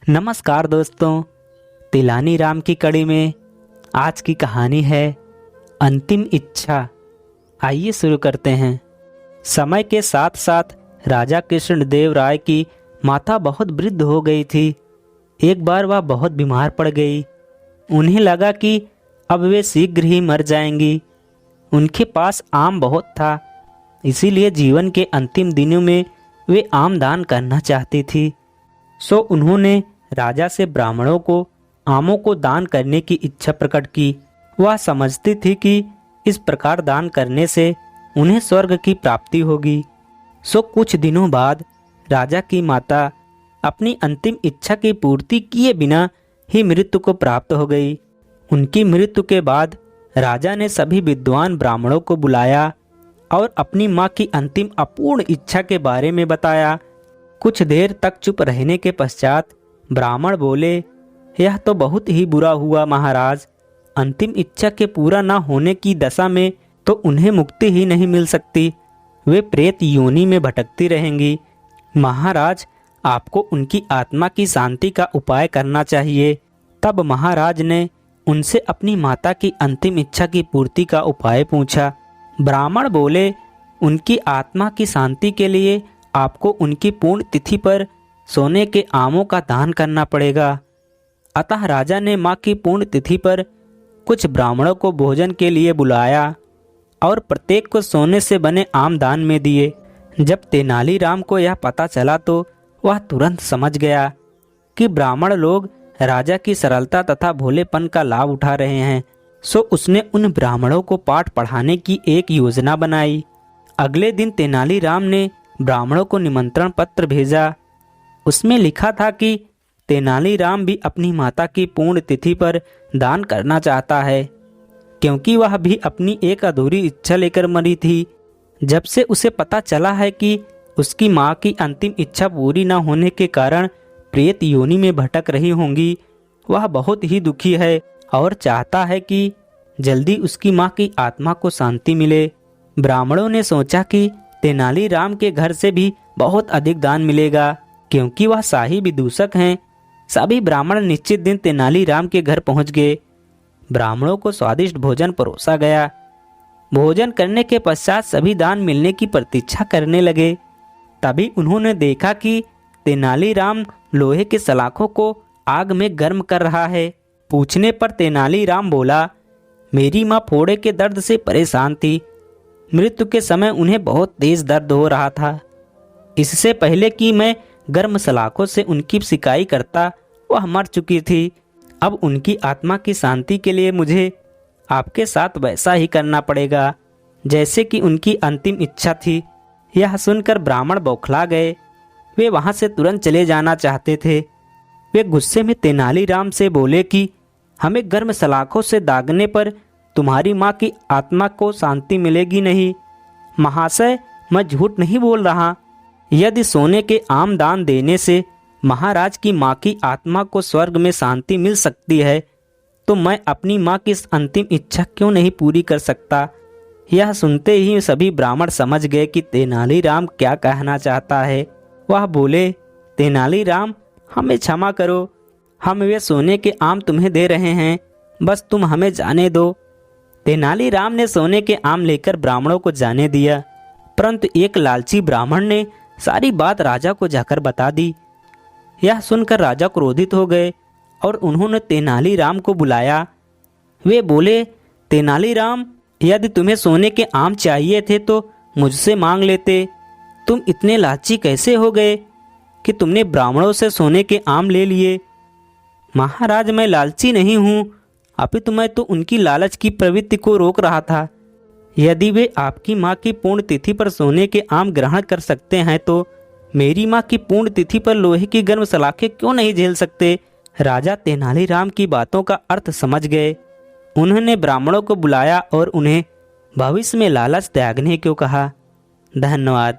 नमस्कार दोस्तों, तिलानी राम की कड़ी में आज की कहानी है अंतिम इच्छा। आइए शुरू करते हैं। समय के साथ साथ राजा कृष्णदेव राय की माता बहुत वृद्ध हो गई थी। एक बार वह बहुत बीमार पड़ गई। उन्हें लगा कि अब वे शीघ्र ही मर जाएंगी। उनके पास आम बहुत था, इसीलिए जीवन के अंतिम दिनों में वे आम दान करना चाहती थी। सो उन्होंने राजा से ब्राह्मणों को आमों को दान करने की इच्छा प्रकट की। वह समझती थी कि इस प्रकार दान करने से उन्हें स्वर्ग की प्राप्ति होगी। सो कुछ दिनों बाद राजा की माता अपनी अंतिम इच्छा की पूर्ति किए बिना ही मृत्यु को प्राप्त हो गई। उनकी मृत्यु के बाद राजा ने सभी विद्वान ब्राह्मणों को बुलाया और अपनी माँ की अंतिम अपूर्ण इच्छा के बारे में बताया। कुछ देर तक चुप रहने के पश्चात ब्राह्मण बोले, यह तो बहुत ही बुरा हुआ महाराज। अंतिम इच्छा के पूरा न होने की दशा में तो उन्हें मुक्ति ही नहीं मिल सकती। वे प्रेत योनि में भटकती रहेंगी। महाराज, आपको उनकी आत्मा की शांति का उपाय करना चाहिए। तब महाराज ने उनसे अपनी माता की अंतिम इच्छा की पूर्ति का उपाय पूछा। ब्राह्मण बोले, उनकी आत्मा की शांति के लिए आपको उनकी पूर्ण तिथि पर सोने के आमों का दान करना पड़ेगा। अतः राजा ने माँ की पूर्ण तिथि पर कुछ ब्राह्मणों को भोजन के लिए बुलाया और प्रत्येक को सोने से बने आम दान में दिए। जब तेनालीराम को यह पता चला तो वह तुरंत समझ गया कि ब्राह्मण लोग राजा की सरलता तथा भोलेपन का लाभ उठा रहे हैं। सो उसने उन ब्राह्मणों को पाठ पढ़ाने की एक योजना बनाई। अगले दिन तेनालीराम ने ब्राह्मणों को निमंत्रण पत्र भेजा। उसमें लिखा था कि तेनालीराम भी अपनी माता की पूर्ण तिथि पर दान करना चाहता है, क्योंकि वह भी अपनी एक अधूरी इच्छा लेकर मरी थी। जब से उसे पता चला है कि उसकी माँ की अंतिम इच्छा पूरी न होने के कारण प्रेत योनि में भटक रही होंगी, वह बहुत ही दुखी है और चाहता है कि जल्दी उसकी माँ की आत्मा को शांति मिले। ब्राह्मणों ने सोचा कि तेनालीराम के घर से भी बहुत अधिक दान मिलेगा, क्योंकि वह शाही विदूषक हैं। सभी ब्राह्मण निश्चित दिन तेनालीराम के घर पहुंच गए। ब्राह्मणों को स्वादिष्ट भोजन परोसा गया। भोजन करने के पश्चात सभी दान मिलने की प्रतीक्षा करने लगे। तभी उन्होंने देखा कि तेनालीराम लोहे के सलाखों को आग में गर्म कर रहा है। पूछने पर तेनालीराम बोला, मेरी माँ फोड़े के दर्द से परेशान थी। मृत्यु के समय उन्हें बहुत तेज दर्द हो रहा था। इससे पहले कि मैं गर्म सलाखों से उनकी सिकाई करता, वह मर चुकी थी। अब उनकी आत्मा की शांति के लिए मुझे आपके साथ वैसा ही करना पड़ेगा जैसे कि उनकी अंतिम इच्छा थी। यह सुनकर ब्राह्मण बौखला गए। वे वहां से तुरंत चले जाना चाहते थे। वे गुस्से में तेनालीराम से बोले कि हमें गर्म सलाखों से दागने पर तुम्हारी माँ की आत्मा को शांति मिलेगी नहीं। महाशय, मैं झूठ नहीं बोल रहा। यदि सोने के आम दान देने से महाराज की माँ की आत्मा को स्वर्ग में शांति मिल सकती है, तो मैं अपनी माँ की अंतिम इच्छा क्यों नहीं पूरी कर सकता। यह सुनते ही सभी ब्राह्मण समझ गए कि तेनालीराम क्या कहना चाहता है। वह बोले, तेनालीराम, हमें क्षमा करो। हम वे सोने के आम तुम्हें दे रहे हैं, बस तुम हमें जाने दो। तेनालीराम ने सोने के आम लेकर ब्राह्मणों को जाने दिया, परंतु एक लालची ब्राह्मण ने सारी बात राजा को जाकर बता दी। यह सुनकर राजा क्रोधित हो गए और उन्होंने तेनालीराम को बुलाया। वे बोले, तेनालीराम, यदि तुम्हें सोने के आम चाहिए थे तो मुझसे मांग लेते। तुम इतने लालची कैसे हो गए कि तुमने ब्राह्मणों से सोने के आम ले लिए। महाराज, मैं लालची नहीं हूँ, अपितु मैं तो उनकी लालच की प्रवृत्ति को रोक रहा था। यदि वे आपकी माँ की पूर्ण तिथि पर सोने के आम ग्रहण कर सकते हैं तो मेरी माँ की पूर्ण तिथि पर लोहे की गर्म सलाखें क्यों नहीं झेल सकते। राजा तेनालीराम की बातों का अर्थ समझ गए। उन्होंने ब्राह्मणों को बुलाया और उन्हें भविष्य में लालच त्यागने को कहा। धन्यवाद।